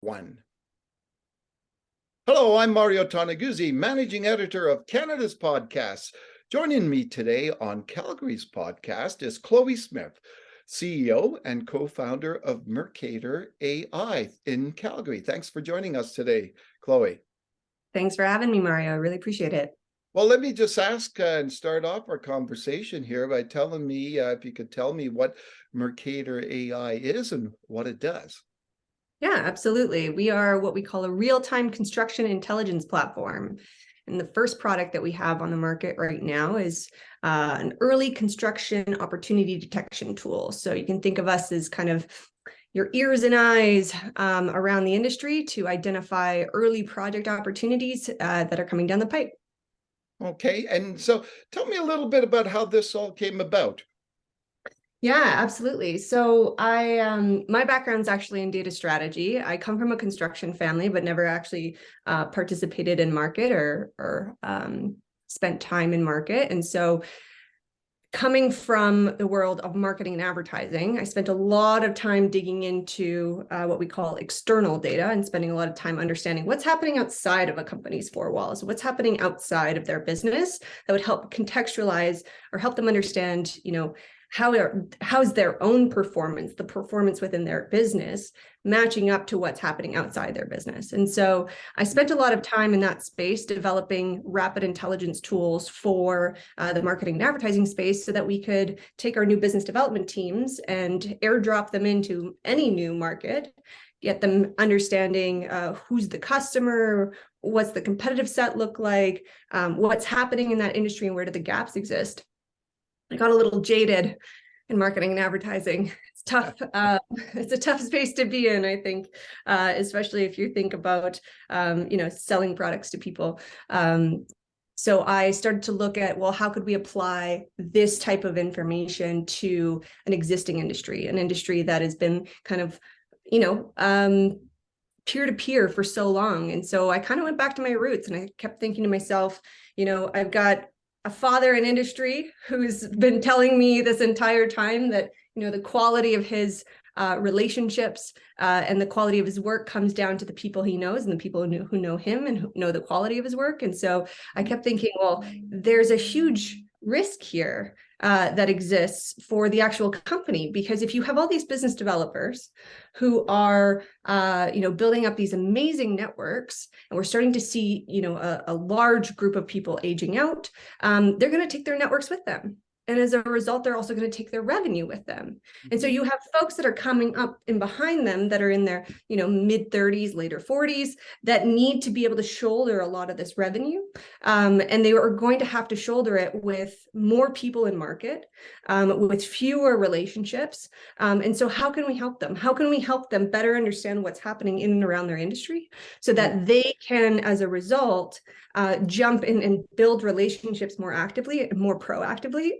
1. Hello, I'm Mario Toneguzzi, managing editor of Canada's Podcasts. Joining me today on Calgary's podcast is Chloe Smith, CEO and co-founder of Mercator AI in Calgary. Thanks for joining us today, Chloe. Thanks for having me, Mario. I really appreciate it. Well, let me just ask and start off our conversation here by telling me if you could tell me what Mercator AI is and what it does. Yeah, absolutely. We are what we call a real-time construction intelligence platform. And the first product that we have on the market right now is an early construction opportunity detection tool. So you can think of us as kind of your ears and eyes around the industry to identify early project opportunities that are coming down the pipe. Okay, and so tell me a little bit about how this all came about. Yeah, absolutely. So my background's actually in data strategy. I come from a construction family, but never actually participated in market or spent time in market. And so coming from the world of marketing and advertising, I spent a lot of time digging into what we call external data and spending a lot of time understanding what's happening outside of a company's four walls, what's happening outside of their business that would help contextualize or help them understand, how's their own performance, the performance within their business, matching up to what's happening outside their business. And so I spent a lot of time in that space developing rapid intelligence tools for the marketing and advertising space so that we could take our new business development teams and airdrop them into any new market, get them understanding who's the customer, what's the competitive set look like, what's happening in that industry, and where do the gaps exist. I got a little jaded in marketing and advertising. It's tough. It's a tough space to be in, I think, especially if you think about, selling products to people. So I started to look at, well, how could we apply this type of information to an existing industry, an industry that has been kind of, peer-to-peer for so long. And so I kind of went back to my roots and I kept thinking to myself, I've got a father in industry who's been telling me this entire time that, the quality of his relationships and the quality of his work comes down to the people he knows and the people who know him and who know the quality of his work. And so I kept thinking, well, there's a huge risk here that exists for the actual company, because if you have all these business developers who are, building up these amazing networks, and we're starting to see, a large group of people aging out, they're going to take their networks with them. And as a result, they're also going to take their revenue with them. And so you have folks that are coming up in behind them that are in their, mid 30s, later 40s, that need to be able to shoulder a lot of this revenue. And they are going to have to shoulder it with more people in market, with fewer relationships. And so how can we help them? How can we help them better understand what's happening in and around their industry so that they can, as a result, jump in and build relationships more actively and more proactively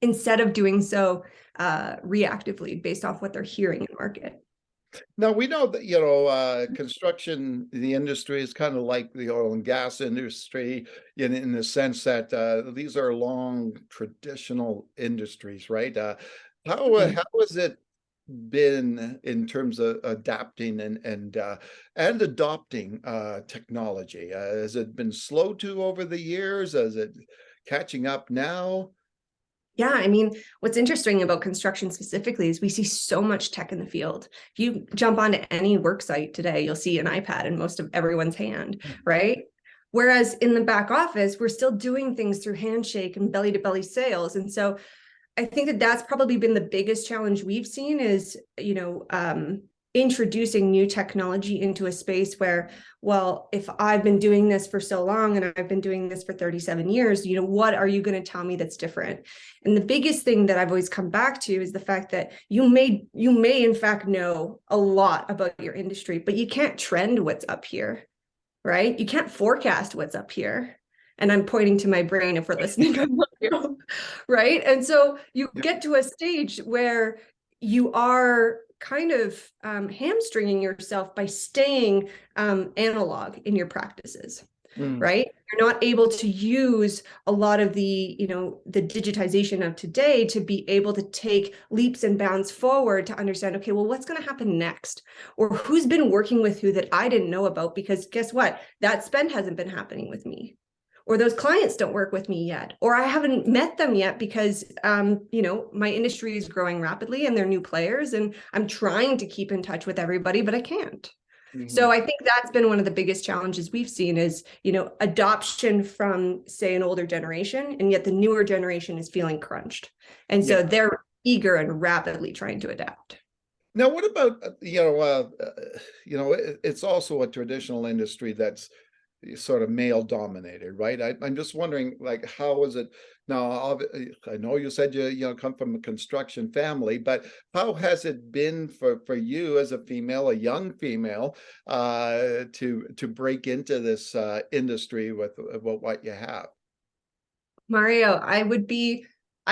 instead of doing so reactively based off what they're hearing in market. Now, we know that, construction, the industry is kind of like the oil and gas industry in the sense that these are long traditional industries, right? How has it been in terms of adapting and adopting technology? Has it been slow to over the years? Is it catching up now? Yeah, I mean, what's interesting about construction specifically is we see so much tech in the field. If you jump onto any work site today, you'll see an iPad in most of everyone's hand, right? Whereas in the back office, we're still doing things through handshake and belly-to-belly sales. And so I think that that's probably been the biggest challenge we've seen is, introducing new technology into a space where, well, if I've been doing this for so long and I've been doing this for 37 years, what are you going to tell me that's different? And the biggest thing that I've always come back to is the fact that you may in fact know a lot about your industry, but you can't trend what's up here, right? You can't forecast what's up here. And I'm pointing to my brain if we're listening on audio, right? And so you get to a stage where you are kind of hamstringing yourself by staying analog in your practices. Mm. right? You're not able to use a lot of the, the digitization of today to be able to take leaps and bounds forward to understand, okay, well, what's going to happen next? Or who's been working with who that I didn't know about? Because guess what? That spend hasn't been happening with me. Or those clients don't work with me yet, or I haven't met them yet because, my industry is growing rapidly and they're new players and I'm trying to keep in touch with everybody, but I can't. So I think that's been one of the biggest challenges we've seen is, adoption from, say, an older generation, and yet the newer generation is feeling crunched. And so they're eager and rapidly trying to adapt. Now, what about, it's also a traditional industry that's sort of male dominated, right? I'm just wondering, like, how is it now? I know you said you come from a construction family, but how has it been for you as a female, a young female, to break into this industry with what you have? Mario, I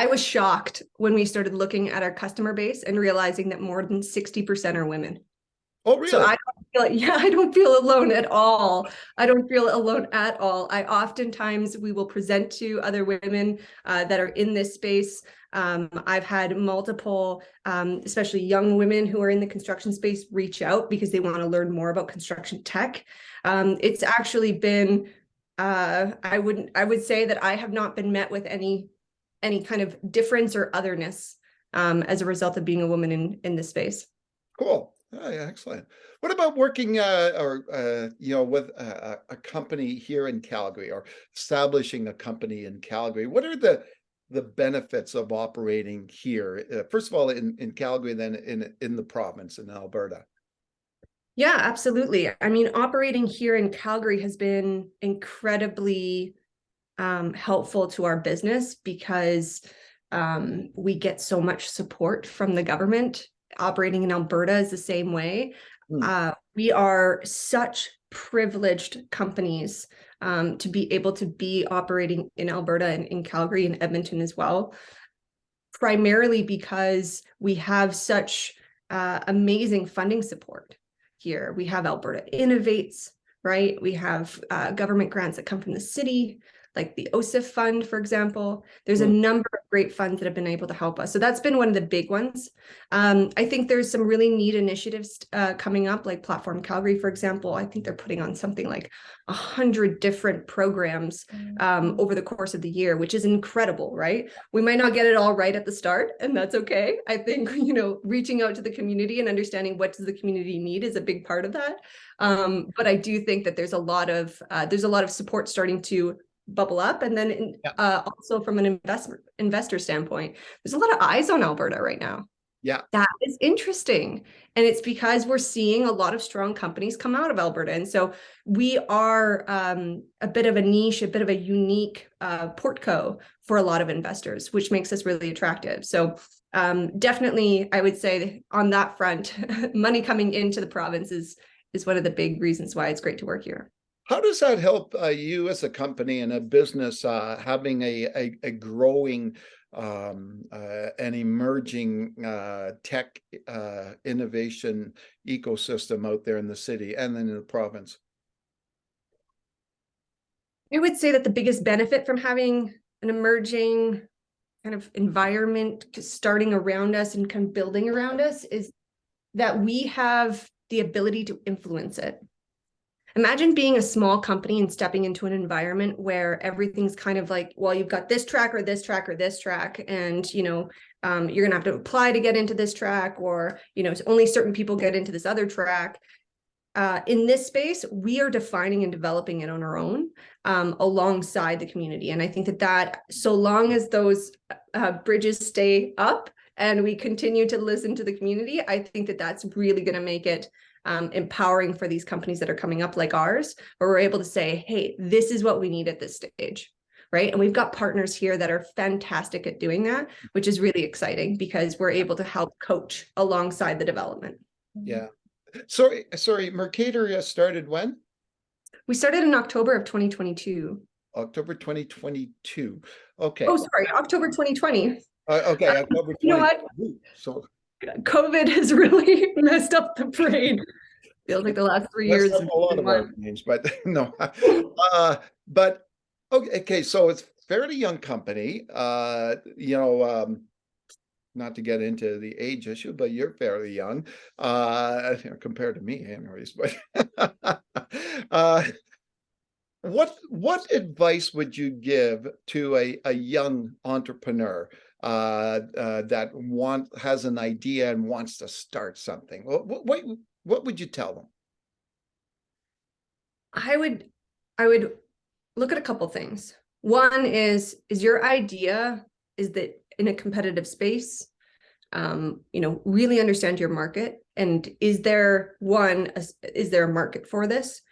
was shocked when we started looking at our customer base and realizing that more than 60% are women. Oh, really? So I don't feel alone at all. I don't feel alone at all. Oftentimes we will present to other women that are in this space. I've had multiple, especially young women who are in the construction space, reach out because they want to learn more about construction tech. It's actually been, I would say that I have not been met with any kind of difference or otherness as a result of being a woman in this space. Cool. Oh, yeah, excellent. What about working with a company here in Calgary, or establishing a company in Calgary? What are the benefits of operating here? First of all, in Calgary, then in the province in Alberta. Yeah, absolutely. I mean, operating here in Calgary has been incredibly helpful to our business because we get so much support from the government. Operating in Alberta is the same way. We are such privileged companies to be able to be operating in Alberta and in Calgary and Edmonton as well, primarily because we have such amazing funding support here. We have Alberta Innovates, right? We have government grants that come from the city, like the OSIF fund, for example. There's a number of great funds that have been able to help us. So that's been one of the big ones. I think there's some really neat initiatives coming up, like Platform Calgary, for example. I think they're putting on something like 100 different programs over the course of the year, which is incredible, right? We might not get it all right at the start, and that's okay. I think, reaching out to the community and understanding what does the community need is a big part of that. But I do think that there's a lot of support starting to bubble up. And then also from an investor standpoint, there's a lot of eyes on Alberta right now. Yeah, that is interesting. And it's because we're seeing a lot of strong companies come out of Alberta. And so we are a bit of a niche, a bit of a unique portco for a lot of investors, which makes us really attractive. So definitely, I would say on that front, money coming into the province is one of the big reasons why it's great to work here. How does that help you as a company and a business having a growing and emerging tech innovation ecosystem out there in the city and then in the province? I would say that the biggest benefit from having an emerging kind of environment starting around us and kind of building around us is that we have the ability to influence it. Imagine being a small company and stepping into an environment where everything's kind of like, well, you've got this track or this track or this track, and you're gonna have to apply to get into this track, or only certain people get into this other track. In this space, we are defining and developing it on our own alongside the community. And I think that so long as those bridges stay up and we continue to listen to the community, I think that that's really going to make it empowering for these companies that are coming up like ours, where we're able to say, hey, this is what we need at this stage, right? And we've got partners here that are fantastic at doing that, which is really exciting because we're able to help coach alongside the development. Yeah. Sorry, Mercator started when? We started in October of 2022. October 2022. Okay. Oh, sorry, October 2020. Okay, October 2022. You know what? So COVID has really messed up the brain. Feels like the last 3 years Messed up have a lot been of our one. names, but no. But okay, so it's fairly young company. Not to get into the age issue, but you're fairly young, compared to me, anyways. But uh, what advice would you give to a young entrepreneur that has an idea and wants to start something? What would you tell them? I would I would look at a couple things. One is your idea, is that in a competitive space? Really understand your market. And is there a market for this?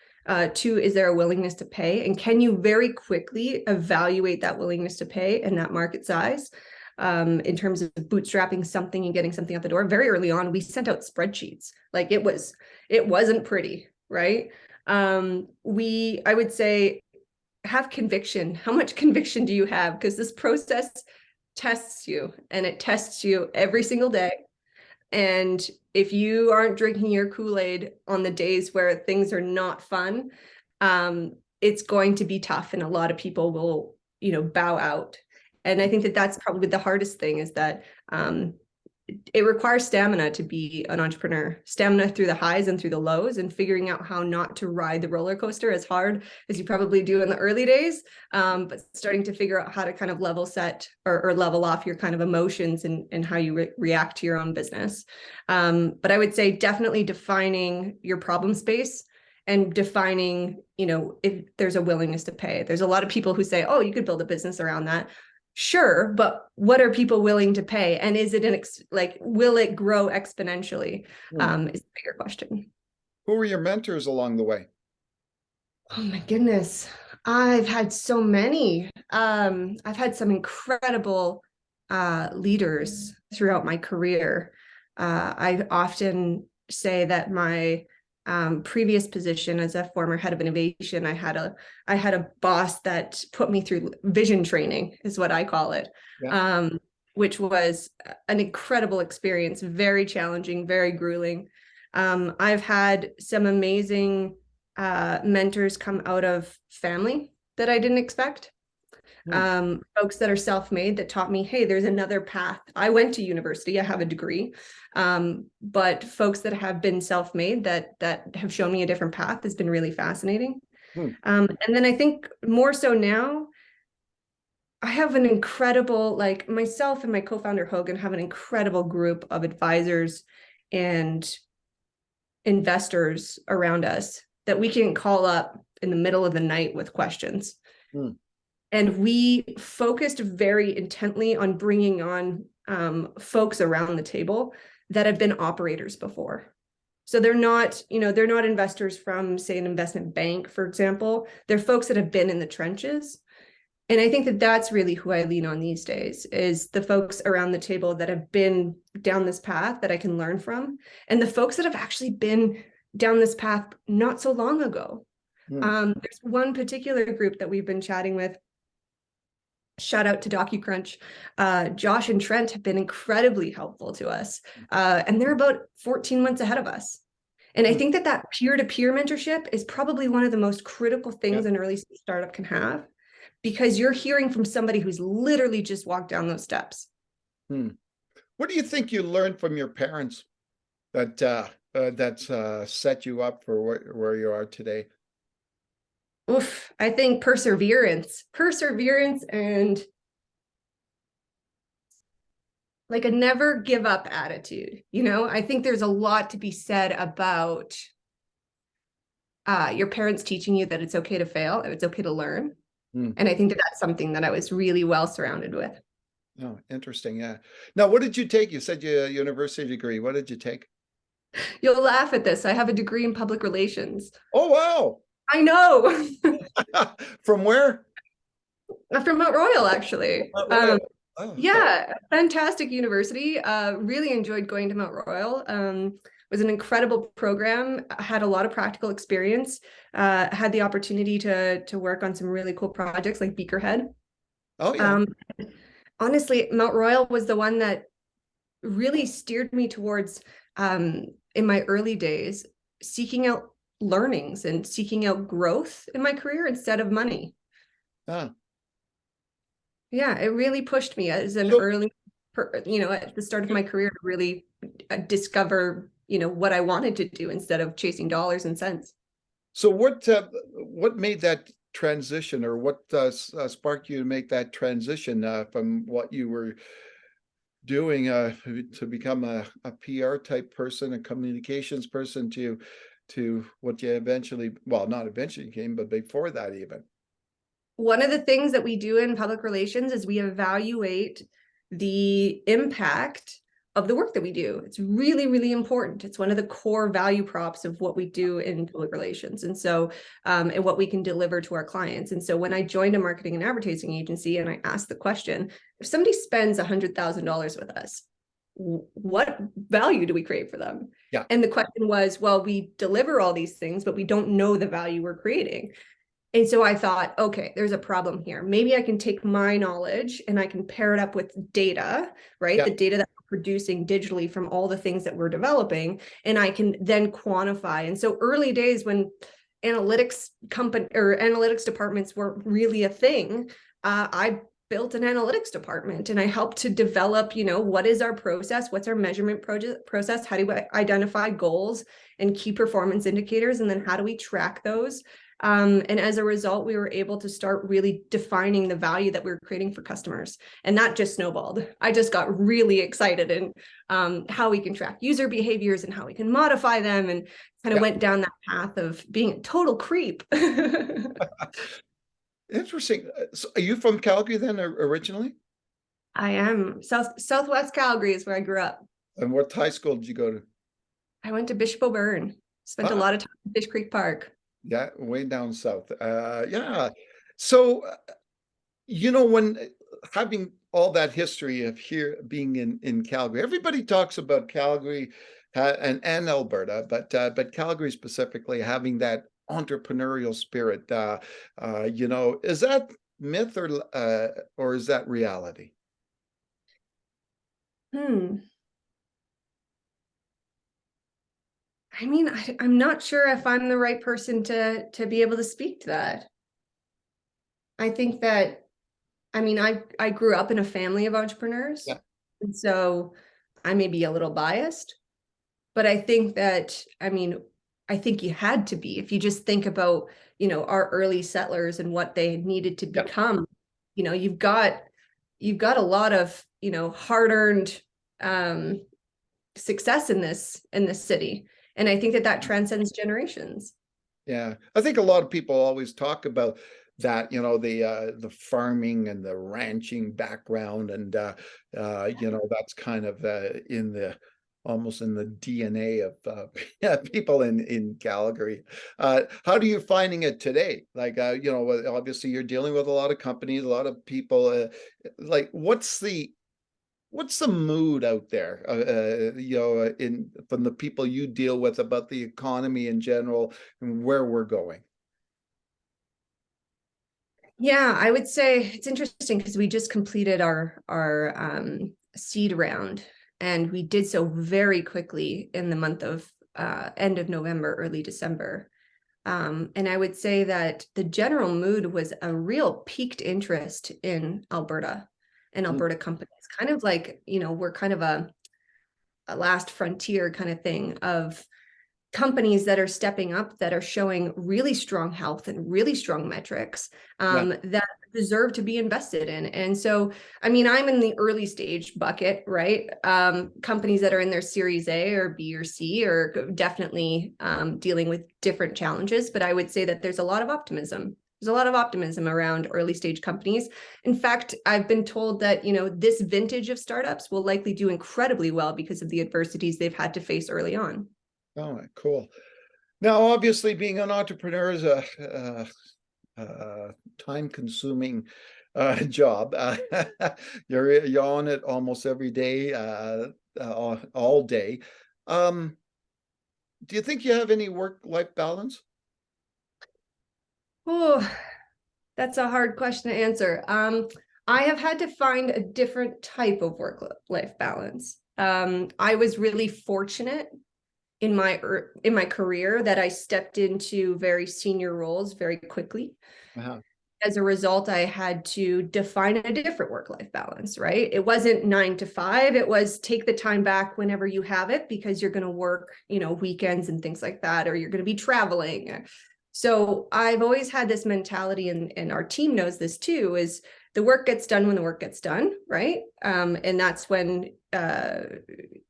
Two, is there a willingness to pay? And can you very quickly evaluate that willingness to pay and that market size? In terms of bootstrapping something and getting something out the door. Very early on, we sent out spreadsheets. Like it wasn't pretty, right? I would say have conviction. How much conviction do you have? Because this process tests you, and it tests you every single day. And if you aren't drinking your Kool-Aid on the days where things are not fun, it's going to be tough, and a lot of people will, bow out. And I think that that's probably the hardest thing, is that it requires stamina to be an entrepreneur, stamina through the highs and through the lows, and figuring out how not to ride the roller coaster as hard as you probably do in the early days, but starting to figure out how to kind of level set or level off your kind of emotions and how you react to your own business. But I would say definitely defining your problem space and defining, if there's a willingness to pay. There's a lot of people who say, oh, you could build a business around that. Sure, but what are people willing to pay? And is it will it grow exponentially? Is the bigger question. Who were your mentors along the way? Oh my goodness. I've had so many. I've had some incredible leaders throughout my career. I often say that my previous position as a former head of innovation, I had a boss that put me through vision training, is what I call it. Yeah. Which was an incredible experience, very challenging, very grueling. I've had some amazing mentors come out of family that I didn't expect. Folks that are self-made that taught me, hey, there's another path. I went to university, I have a degree, but folks that have been self-made that have shown me a different path has been really fascinating. And then I think more so now, I have an incredible, like myself and my co-founder Hogan have an incredible group of advisors and investors around us that we can call up in the middle of the night with questions. And we focused very intently on bringing on folks around the table that have been operators before. So they're not investors from, say, an investment bank, for example. They're folks that have been in the trenches. And I think that that's really who I lean on these days, is the folks around the table that have been down this path that I can learn from, and the folks that have actually been down this path not so long ago. There's one particular group that we've been chatting with. Shout out to DocuCrunch. Josh and Trent have been incredibly helpful to us. And they're about 14 months ahead of us. And I think that peer-to-peer mentorship is probably one of the most critical things an early startup can have, because you're hearing from somebody who's literally just walked down those steps. What do you think you learned from your parents that's set you up for where you are today? Oof, I think perseverance and like a never give up attitude. I think there's a lot to be said about your parents teaching you that it's okay to fail and it's okay to learn. And I think that that's something that I was really well surrounded with. Oh, interesting. Yeah. Now, what did you take? You said you had a university degree. What did you take? You'll laugh at this. I have a degree in public relations. Oh, wow. I know. From where? From Mount Royal, actually. Yeah, fantastic university. Really enjoyed going to Mount Royal. Was an incredible program. Had a lot of practical experience. Had the opportunity to work on some really cool projects like Beakerhead. Oh yeah. Honestly, Mount Royal was the one that really steered me towards, in my early days, seeking out learnings and seeking out growth in my career instead of money. Ah, Yeah, it really pushed me as an so early, at the start of my career to really discover, what I wanted to do instead of chasing dollars and cents. so what made that transition, or what sparked you to make that transition from what you were doing to become a PR type person, a communications person, to what you eventually, well, not eventually became, but before that even? One of the things that we do in public relations is we evaluate the impact of the work that we do. It's really, really important. It's one of the core value props of what we do in public relations. And so, and what we can deliver to our clients. And so when I joined a marketing and advertising agency and I asked the question, if somebody spends $100,000 with us, what value do we create for them? Yeah. And the question was, well, we deliver all these things, but we don't know the value we're creating. And so I thought, okay, there's a problem here. Maybe I can take my knowledge and I can pair it up with data, right? Yeah. The data that we're producing digitally from all the things that we're developing, and I can then quantify. And so early days when analytics departments were really a thing, I built an analytics department and I helped to develop, what is our process? What's our measurement process? How do we identify goals and key performance indicators? And then how do we track those? And as a result, we were able to start really defining the value that we were creating for customers. And that just snowballed. I just got really excited in how we can track user behaviors and how we can modify them, and kind of Yeah. went down that path of being a total creep. Interesting. So are you from Calgary then, originally? I am. Southwest Calgary is where I grew up. And what high school did you go to? I went to Bishop O'Byrne, spent a Ah, lot of time in Fish Creek Park. yeah, way down south. Yeah. So, when having all that history of here being in Calgary, everybody talks about Calgary and Alberta, but Calgary specifically having that entrepreneurial spirit. Is that myth, or is that reality? Hmm. I mean, I'm not sure if I'm the right person to be able to speak to that. I think that, I grew up in a family of entrepreneurs, Yeah. and so I may be a little biased, but I think that, I think you had to be. If you just think about, our early settlers and what they needed to Yeah. become, you've got a lot of, hard-earned success in this city. And I think that transcends generations. Yeah, I think a lot of people always talk about that, the farming and the ranching background, and that's kind of in the almost in the DNA of yeah, people in Calgary. How do you finding it today? Like, obviously you're dealing with a lot of companies, a lot of people. Like, what's the mood out there, in from the people you deal with, about the economy in general and where we're going? Yeah, I would say it's interesting because we just completed our seed round, and we did so very quickly in the month of end of November, early December. And I would say that the general mood was a real piqued interest in Alberta and Mm. Alberta companies, kind of like, we're kind of a last frontier kind of thing of companies that are stepping up, that are showing really strong health and really strong metrics, Yeah. that deserve to be invested in. And so, I'm in the early stage bucket, right? Companies that are in their Series A or B or C are definitely dealing with different challenges, but I would say that there's a lot of optimism. There's a lot of optimism around early stage companies. In fact, I've been told that, this vintage of startups will likely do incredibly well because of the adversities they've had to face early on. Oh, cool. Now, obviously, being an entrepreneur is time-consuming job. You're on it almost every day, all day. Um, do you think you have any work-life balance? Oh, that's a hard question to answer. I have had to find a different type of work-life balance. I was really fortunate in my career that I stepped into very senior roles very quickly. Uh-huh. As a result, I had to define a different work-life balance, right? It wasn't 9 to 5. It was take the time back whenever you have it, because you're going to work, weekends and things like that, or you're going to be traveling. So I've always had this mentality, and our team knows this too, is the work gets done when the work gets done, right? And that's when,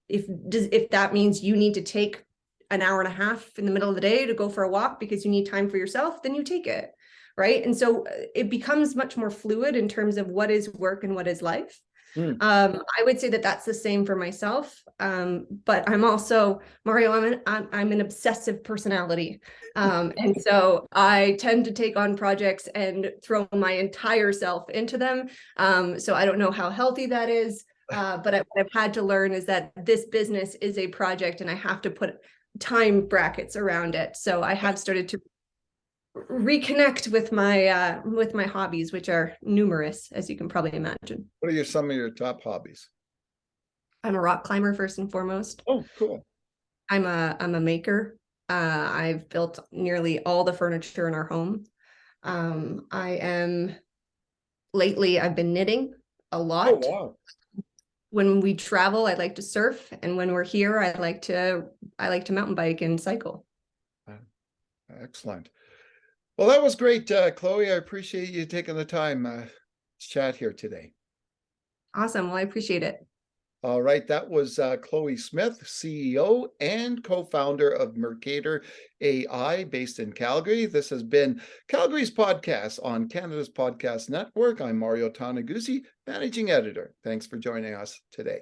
if that means you need to take an hour and a half in the middle of the day to go for a walk because you need time for yourself, then you take it. Right. And so it becomes much more fluid in terms of what is work and what is life. I would say that that's the same for myself. But I'm also, Mario, I'm an obsessive personality. And so I tend to take on projects and throw my entire self into them. So I don't know how healthy that is. But what I've had to learn is that this business is a project and I have to put time brackets around it. So I have started to reconnect with my hobbies, which are numerous, as you can probably imagine. What are some of your top hobbies? I'm a rock climber first and foremost. Oh, cool. I'm a maker. I've built nearly all the furniture in our home. Lately I've been knitting a lot. Oh, wow. When we travel, I like to surf, and when we're here, I like to mountain bike and cycle. Excellent. Well, that was great, Chloe. I appreciate you taking the time to chat here today. Awesome. Well, I appreciate it. All right. That was Chloe Smith, CEO and co-founder of Mercator AI based in Calgary. This has been Calgary's podcast on Canada's Podcast Network. I'm Mario Toneguzzi, managing editor. Thanks for joining us today.